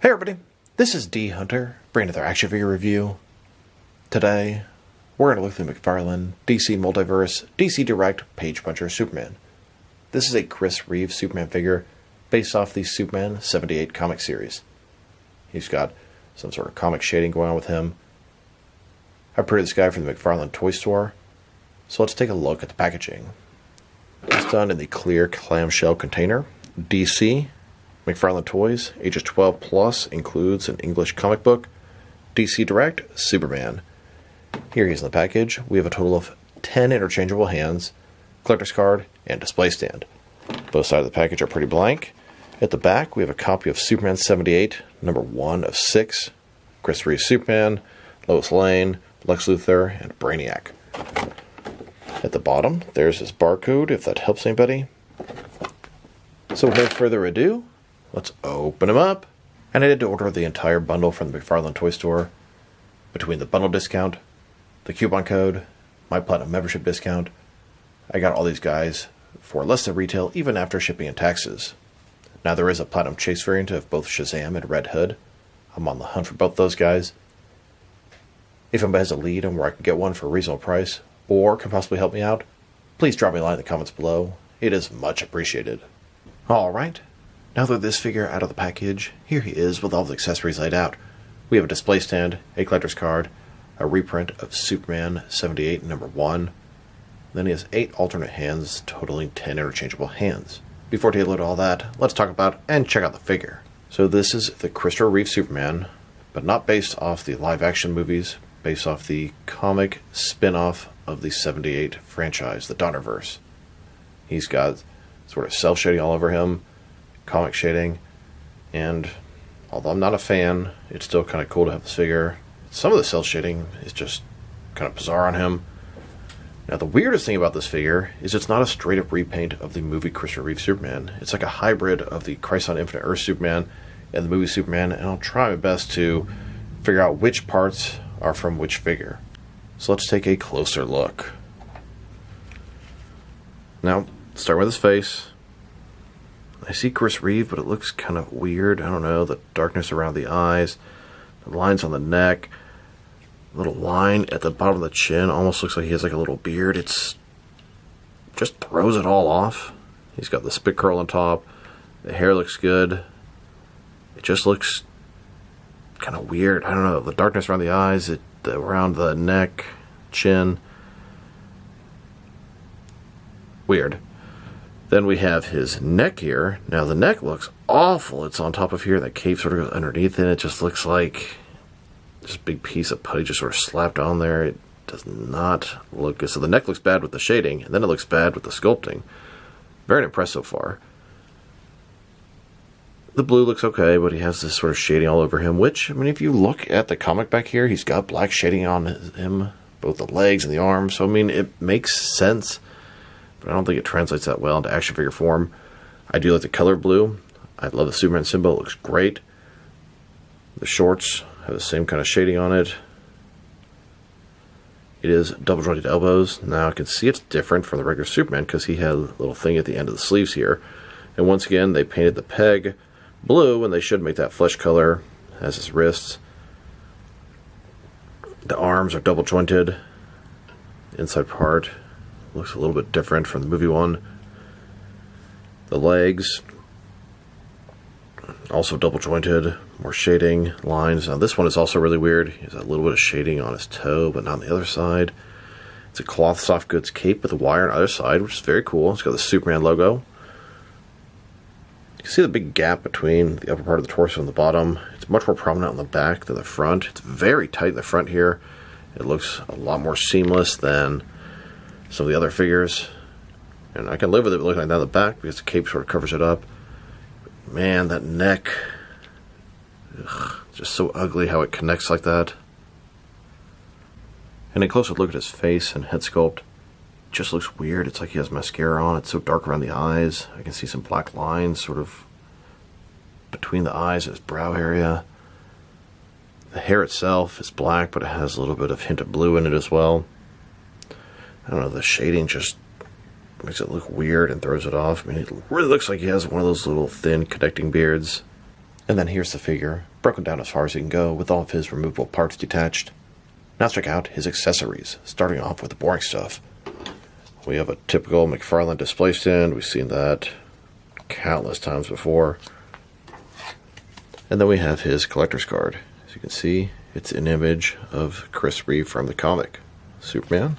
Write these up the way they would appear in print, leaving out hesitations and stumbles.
Hey everybody, this is D Hunter, bringing another action figure review. Today, we're going to look through McFarlane, DC Multiverse, DC Direct, Page Puncher Superman. This is a Chris Reeve Superman figure based off the Superman 78 comic series. He's got some sort of comic shading going on with him. I printed this guy from the McFarlane toy store, so let's take a look at the packaging. It's done in the clear clamshell container. DC McFarlane Toys, ages 12 plus, includes an English comic book. DC Direct, Superman. Here he is in the package. We have a total of 10 interchangeable hands, collector's card, and display stand. Both sides of the package are pretty blank. At the back, we have a copy of Superman 78, number 1 of 6, Chris Reeve Superman, Lois Lane, Lex Luthor, and Brainiac. At the bottom, there's his barcode, if that helps anybody. So without further ado, let's open them up. And I did order the entire bundle from the McFarlane toy store. Between the bundle discount, the coupon code, my platinum membership discount, I got all these guys for less than retail even after shipping and taxes. Now there is a platinum chase variant of both Shazam and Red Hood. I'm on the hunt for both those guys. If anybody has a lead on where I can get one for a reasonable price, or can possibly help me out, please drop me a line in the comments below. It is much appreciated. Alright. Now that this figure out of the package, here he is with all the accessories laid out. We have a display stand, a collector's card, a reprint of Superman 78 number 1. Then he has 8 alternate hands, totaling 10 interchangeable hands. Before we take a look at all that, let's talk about and check out the figure. So this is the Christopher Reeve Superman, but not based off the live action movies, based off the comic spin-off of the 78 franchise, the Donnerverse. He's got sort of cell shading all over him, comic shading, and although I'm not a fan, it's still kind of cool to have this figure. Some of the cell shading is just kind of bizarre on him. Now the weirdest thing about this figure is it's not a straight up repaint of the movie Christopher Reeve Superman. It's like a hybrid of the Crisis on Infinite Earth Superman and the movie Superman, and I'll try my best to figure out which parts are from which figure. So let's take a closer look. Now, starting with his face. I see Chris Reeve, but it looks kind of weird. I don't know, the darkness around the eyes, the lines on the neck, little line at the bottom of the chin, almost looks like he has like a little beard. It's just throws it all off. He's got the spit curl on top. The hair looks good. It just looks kind of weird. I don't know, the darkness around the eyes, around the neck, chin. Weird. Then we have his neck here. Now the neck looks awful. It's on top of here. That cape sort of goes underneath it. It just looks like just a big piece of putty just sort of slapped on there. It does not look good. So the neck looks bad with the shading, and then it looks bad with the sculpting. Very impressed so far. The blue looks okay, but he has this sort of shading all over him, which, I mean, if you look at the comic back here, he's got black shading on him, both the legs and the arms. So, I mean, it makes sense. But I don't think it translates that well into action figure form. I do like the color blue. I love the Superman symbol. It looks great. The shorts have the same kind of shading on it. It is double jointed elbows. Now I can see it's different from the regular Superman because he had a little thing at the end of the sleeves here. And once again, they painted the peg blue, and they should make that flesh color as his wrists. The arms are double jointed. Inside part looks a little bit different from the movie one. The legs, also double jointed, more shading, lines. Now this one is also really weird. He has a little bit of shading on his toe, but not on the other side. It's a cloth soft goods cape with a wire on either side, which is very cool. It's got the Superman logo. You can see the big gap between the upper part of the torso and the bottom. It's much more prominent on the back than the front. It's very tight in the front here. It looks a lot more seamless than some of the other figures, and I can live with it looking like that in the back because the cape sort of covers it up. Man, that neck, just so ugly how it connects like that. And a closer look at his face and head sculpt, it just looks weird. It's like he has mascara on. It's so dark around the eyes. I can see some black lines sort of between the eyes and his brow area. The hair itself is black, but it has a little bit of hint of blue in it as well. I don't know, the shading just makes it look weird and throws it off. I mean, it really looks like he has one of those little thin connecting beards. And then here's the figure broken down as far as he can go with all of his removable parts detached. Now let's check out his accessories, starting off with the boring stuff. We have a typical McFarlane display stand. We've seen that countless times before. And then we have his collector's card. As you can see, it's an image of Chris Reeve from the comic Superman.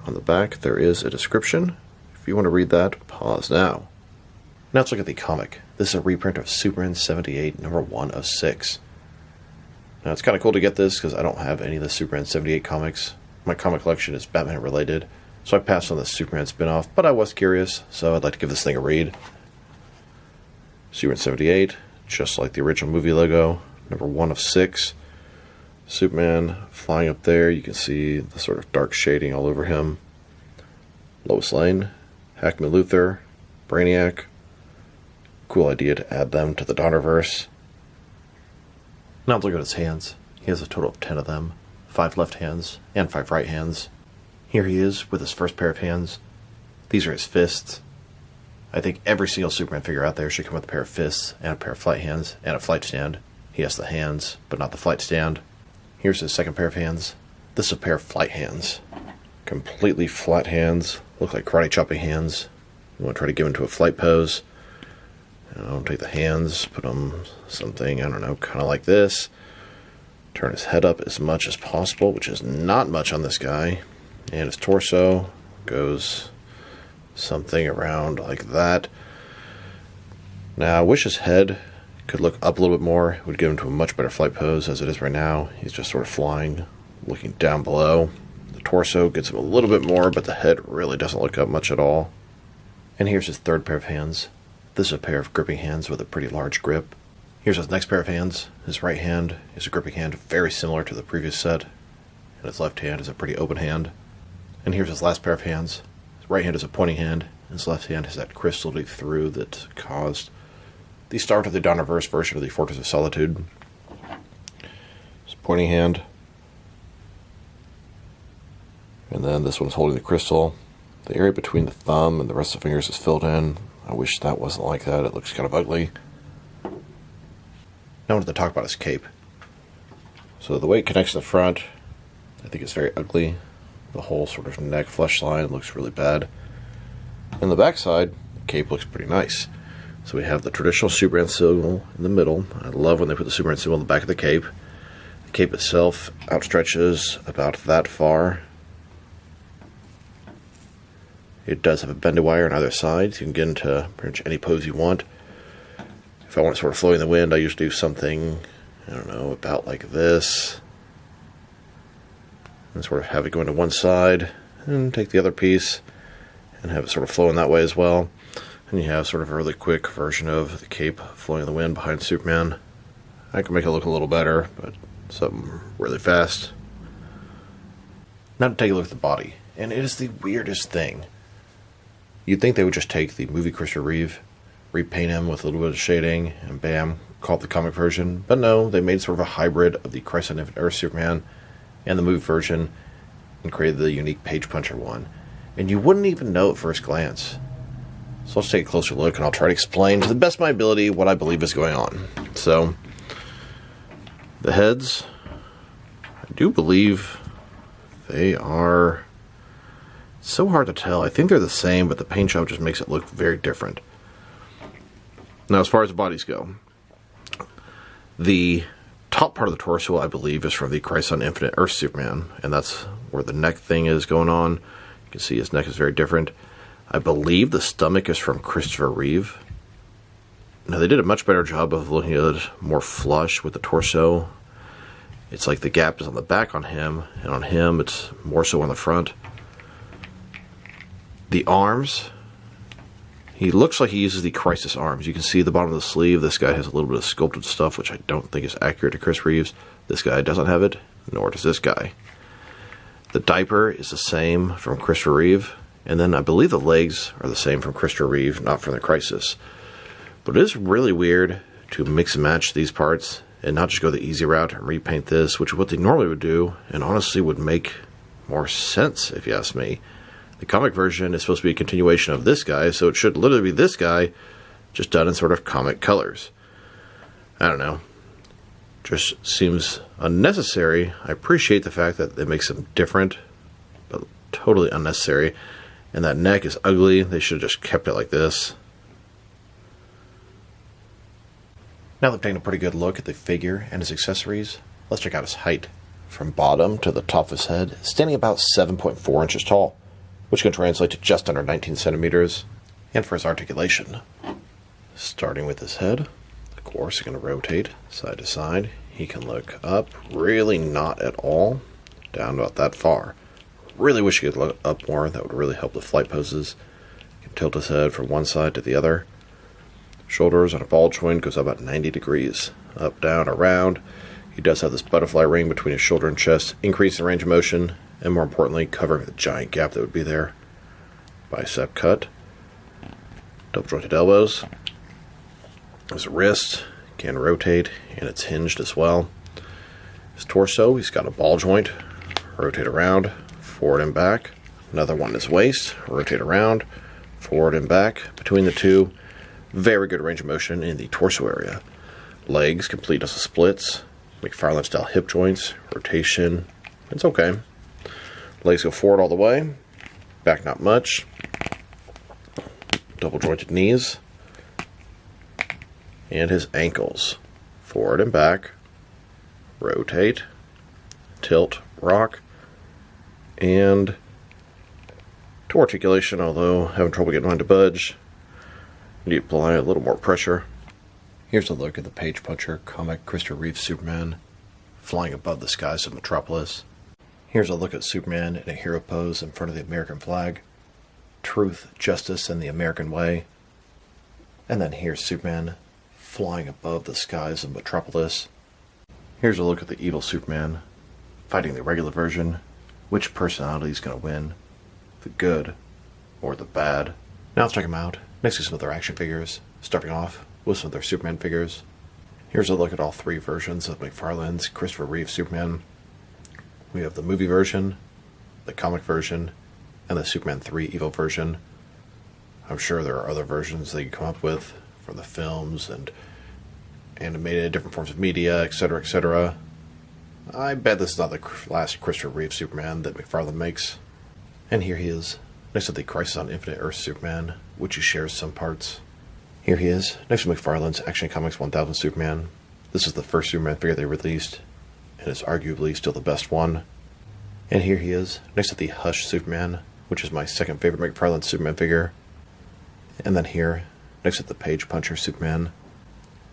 On the back, there is a description. If you want to read that, pause now. Now let's look at the comic. This is a reprint of Superman 78, number 1 of 6. Now it's kind of cool to get this because I don't have any of the Superman 78 comics. My comic collection is Batman related, so I passed on the Superman spin-off, but I was curious, so I'd like to give this thing a read. Superman 78, just like the original movie logo, number 1 of 6. Superman flying up there, you can see the sort of dark shading all over him. Lois Lane, Hackman Luthor, Brainiac. Cool idea to add them to the Donnerverse. Now let's look at his hands. He has a total of 10 of them. 5 left hands and 5 right hands. Here he is with his first pair of hands. These are his fists. I think every single Superman figure out there should come with a pair of fists and a pair of flight hands and a flight stand. He has the hands, but not the flight stand. Here's his second pair of hands. This is a pair of flight hands. Completely flat hands. Look like karate chopping hands. You want to try to give into a flight pose. Take the hands, put them something, I don't know, kind of like this. Turn his head up as much as possible, which is not much on this guy. And his torso goes something around like that. Now, I wish his head could look up a little bit more. It would give him to a much better flight pose. As it is right now, he's just sort of flying, looking down below. The torso gets him a little bit more, but the head really doesn't look up much at all. And here's his third pair of hands. This is a pair of gripping hands with a pretty large grip. Here's his next pair of hands. His right hand is a gripping hand very similar to the previous set. And his left hand is a pretty open hand. And here's his last pair of hands. His right hand is a pointing hand. And his left hand has that crystal leak through that caused the start of the Donnerverse version of the Fortress of Solitude. His pointing hand. And then this one's holding the crystal. The area between the thumb and the rest of the fingers is filled in. I wish that wasn't like that. It looks kind of ugly. Now I wanted to talk about his cape. So the way it connects in the front, I think it's very ugly. The whole sort of neck flesh line looks really bad. And the backside, the cape looks pretty nice. So we have the traditional Superman symbol in the middle. I love when they put the Superman symbol in the back of the cape. The cape itself outstretches about that far. It does have a bendy wire on either side, so you can get into pretty much any pose you want. If I want it sort of flowing in the wind, I usually do something, I don't know, about like this. And sort of have it go into one side, and take the other piece, and have it sort of flow in that way as well. And you have sort of a really quick version of the cape flowing in the wind behind Superman. I can make it look a little better, but something really fast. Now to take a look at the body, and it is the weirdest thing. You'd think they would just take the movie Christopher Reeve, repaint him with a little bit of shading, and bam, call it the comic version. But no, they made sort of a hybrid of the Crisis on Infinite Earth Superman and the movie version, and created the unique Page Puncher one. And you wouldn't even know at first glance. So let's take a closer look, and I'll try to explain to the best of my ability what I believe is going on. So, the heads, I do believe they are... It's so hard to tell. I think they're the same, but the paint job just makes it look very different. Now, as far as the bodies go, the top part of the torso, I believe, is from the Crisis on Infinite Earth Superman, and that's where the neck thing is going on. You can see his neck is very different. I believe the stomach is from Christopher Reeve. Now, they did a much better job of looking at it more flush with the torso. It's like the gap is on the back on him, and on him it's more so on the front. The arms, he looks like he uses the Crisis arms. You can see the bottom of the sleeve. This guy has a little bit of sculpted stuff, which I don't think is accurate to Chris Reeves. This guy doesn't have it, nor does this guy. The diaper is the same from Christopher Reeve. And then I believe the legs are the same from Christopher Reeve, not from the Crisis. But it is really weird to mix and match these parts and not just go the easy route and repaint this, which is what they normally would do, and honestly would make more sense, if you ask me. The comic version is supposed to be a continuation of this guy, so it should literally be this guy, just done in sort of comic colors. I don't know. just seems unnecessary. I appreciate the fact that it makes them different, but totally unnecessary. And that neck is ugly. They should have just kept it like this. Now that we've taken a pretty good look at the figure and his accessories, let's check out his height. From bottom to the top of his head, standing about 7.4 inches tall, which can translate to just under 19 centimeters. And for his articulation, starting with his head, of course, he's going to rotate side to side. He can look up, really not at all, down about that far. Really wish he could look up more. That would really help the flight poses. He can tilt his head from one side to the other. Shoulders on a ball joint goes about 90 degrees. Up, down, around. He does have this butterfly ring between his shoulder and chest, increasing range of motion, and more importantly, covering the giant gap that would be there. Bicep cut. Double jointed elbows. His wrist can rotate, and it's hinged as well. His torso, he's got a ball joint. Rotate around, forward and back. Another one in his waist. Rotate around, forward and back. Between the two, very good range of motion in the torso area. Legs, complete as splits. McFarlane style hip joints. Rotation, it's okay. Legs go forward all the way. Back not much. Double jointed knees. And his ankles. Forward and back. Rotate. Tilt. Rock. And to articulation, although having trouble getting mine to budge. Need to apply a little more pressure. Here's a look at the Page Puncher comic Christopher Reeve Superman flying above the skies of Metropolis. Here's a look at Superman in a hero pose in front of the American flag. Truth, justice, and the American way. And then here's Superman flying above the skies of Metropolis. Here's a look at the evil Superman fighting the regular version. Which personality is going to win? The good or the bad? Now let's check them out. Next to some of their action figures, starting off with some of their Superman figures. Here's a look at all three versions of McFarlane's Christopher Reeve Superman. We have the movie version, the comic version, and the Superman 3 Evil version. I'm sure there are other versions they can come up with from the films and animated, different forms of media, etc., etc. I bet this is not the last Christopher Reeve Superman that McFarlane makes. And here he is, next to the Crisis on Infinite Earth Superman, which he shares some parts. Here he is, next to McFarlane's Action Comics 1000 Superman. This is the first Superman figure they released, and is arguably still the best one. And here he is, next to the Hush Superman, which is my second favorite McFarlane Superman figure. And then here, next to the Page Puncher Superman.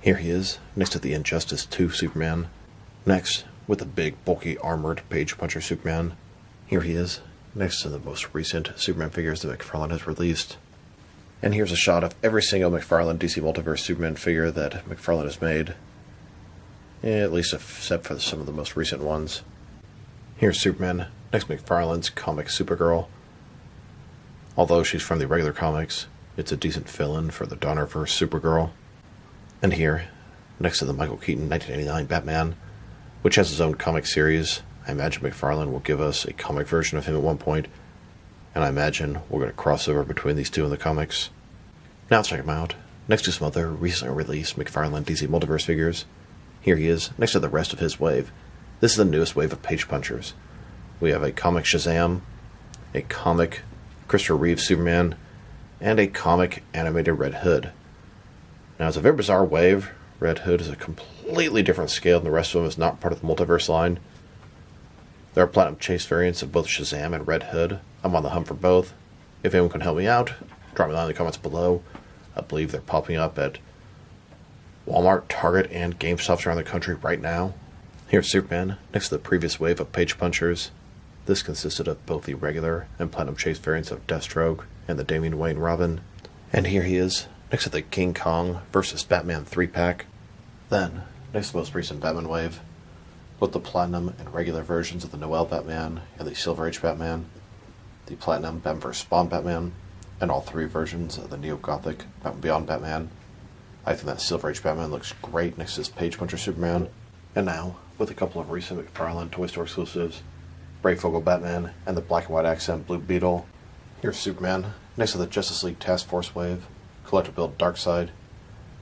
Here he is, next to the Injustice 2 Superman. Next, with the big, bulky, armored Page Puncher Superman. Here he is, next to the most recent Superman figures that McFarlane has released. And here's a shot of every single McFarlane DC Multiverse Superman figure that McFarlane has made. At least except for some of the most recent ones. Here's Superman, next to McFarlane's comic Supergirl. Although she's from the regular comics, it's a decent fill-in for the Donnerverse Supergirl. And here, next to the Michael Keaton 1989 Batman, which has his own comic series. I imagine McFarlane will give us a comic version of him at one point, and I imagine we're going to cross over between these two in the comics. Now let's check him out. Next to some other recently released McFarlane DC Multiverse figures. Here he is, next to the rest of his wave. This is the newest wave of Page Punchers. We have a comic Shazam, a comic Christopher Reeve Superman, and a comic animated Red Hood. Now it's a very bizarre wave. Red Hood is a completely different scale, and the rest of them is not part of the Multiverse line. There are Platinum Chase variants of both Shazam and Red Hood. I'm on the hunt for both. If anyone can help me out, drop me a line in the comments below. I believe they're popping up at Walmart, Target, and GameStops around the country right now. Here's Superman, next to the previous wave of Page Punchers. This consisted of both the regular and Platinum Chase variants of Deathstroke and the Damian Wayne Robin. And here he is, next to the King Kong vs. Batman 3-pack. Then, next to the most recent Batman wave, both the Platinum and regular versions of the Noel Batman and the Silver Age Batman, the Platinum Batman vs. Spawn Batman, and all three versions of the Neo-Gothic Batman Beyond Batman. I think that Silver Age Batman looks great next to this Page Puncher Superman. And now, with a couple of recent McFarlane Toy Store exclusives, Brayfogle Batman and the black and white accent Blue Beetle. Here's Superman, next to the Justice League Task Force wave, Collector Build Darkseid.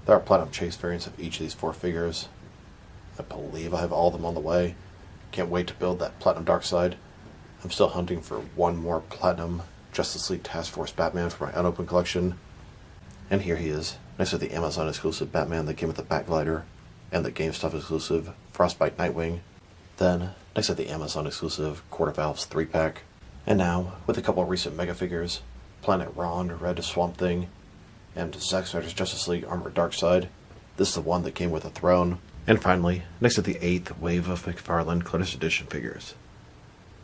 There are Platinum Chase variants of each of these four figures. I believe I have all of them on the way. Can't wait to build that Platinum Darkseid. I'm still hunting for one more Platinum Justice League Task Force Batman for my unopened collection. And here he is, next to the Amazon exclusive Batman that came with the Batglider, and the GameStop exclusive Frostbite Nightwing. Then, next to the Amazon exclusive Quarter Valves 3-pack. And now, with a couple of recent Mega figures, Planet Ron Red Swamp Thing, and Zack Snyder's Justice League Armored Darkseid. This is the one that came with a throne. And finally, next to the 8th wave of McFarlane Collector's Edition figures.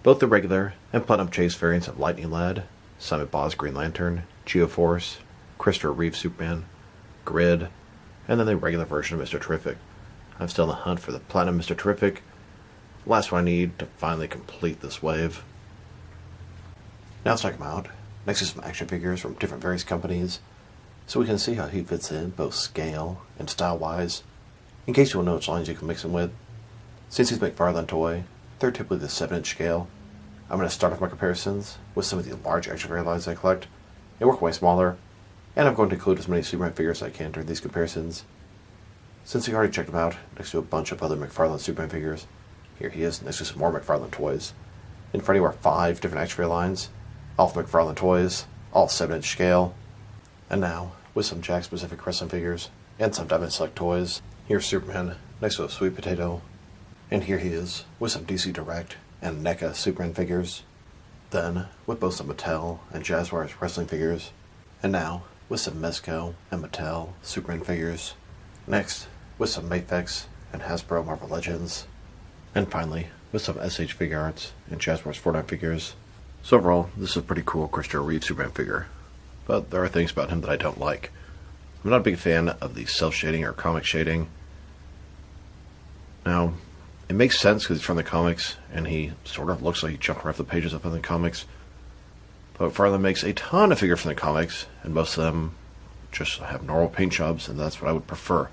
Both the regular and Platinum Chase variants of Lightning Lad, Simon Baugh's Green Lantern, Geoforce, Christopher Reeve Superman, Grid, and then the regular version of Mr. Terrific. I'm still in the hunt for the Platinum Mr. Terrific, the last one I need to finally complete this wave. Now let's check him out, next to some action figures from different various companies, so we can see how he fits in both scale and style-wise, in case you want to know which lines you can mix him with. Since he's a McFarlane toy, they're typically the 7-inch scale. I'm going to start off my comparisons with some of the large action figure lines I collect, and work way smaller, and I'm going to include as many Superman figures as I can during these comparisons. Since we already checked him out next to a bunch of other McFarlane Superman figures, here he is next to some more McFarlane toys. In front of you are 5 different action figure lines, all from McFarlane toys, all 7-inch scale. And now, with some Jack specific wrestling figures, and some Diamond Select toys, here's Superman next to a Sweet Potato. And here he is, with some DC Direct and NECA Superman figures. Then, with both some Mattel and Jazzwares wrestling figures. And now, with some Mezco and Mattel Superman figures. Next, with some Mafex and Hasbro Marvel Legends. And finally, with some SH Figure Arts and Jazzwares Fortnite figures. So overall, this is a pretty cool Christopher Reeve Superman figure. But there are things about him that I don't like. I'm not a big fan of the self-shading or comic shading. Now, it makes sense because he's from the comics, and he sort of looks like he jumped right off the pages of the comics. But McFarlane makes a ton of figures from the comics, and most of them just have normal paint jobs, and that's what I would prefer.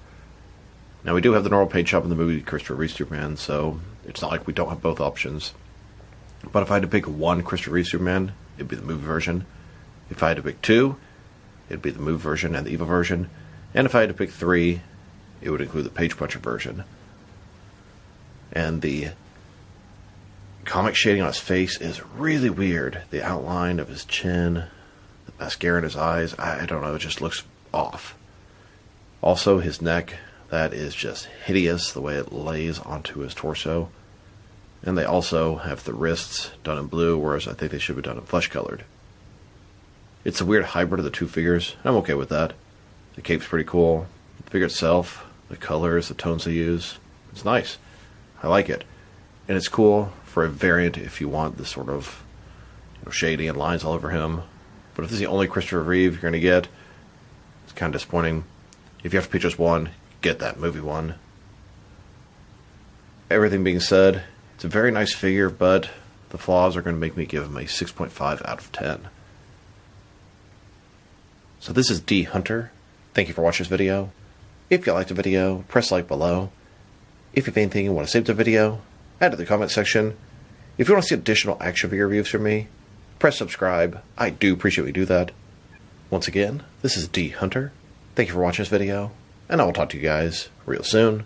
Now, we do have the normal paint job in the movie Christopher Reeve Superman, so it's not like we don't have both options. But if I had to pick one Christopher Reeve Superman, it'd be the movie version. If I had to pick 2, it'd be the movie version and the evil version. And if I had to pick 3, it would include the Page Puncher version. And the comic shading on his face is really weird. The outline of his chin, the mascara in his eyes, I don't know, it just looks off. Also, his neck, that is just hideous, the way it lays onto his torso. And they also have the wrists done in blue, whereas I think they should be done in flesh-colored. It's a weird hybrid of the two figures. I'm okay with that. The cape's pretty cool. The figure itself, the colors, the tones they use, it's nice. I like it. And it's cool for a variant if you want this sort of shading and lines all over him. But if this is the only Christopher Reeve you're going to get, it's kind of disappointing. If you have to pick just one, get that movie one. Everything being said, it's a very nice figure, but the flaws are going to make me give him a 6.5 out of 10. So this is D Hunter. Thank you for watching this video. If you liked the video, press like below. If you have anything you want to save the video, add to the comment section. If you want to see additional action figure reviews from me, press subscribe. I do appreciate we do that. Once again, this is D Hunter. Thank you for watching this video, and I will talk to you guys real soon.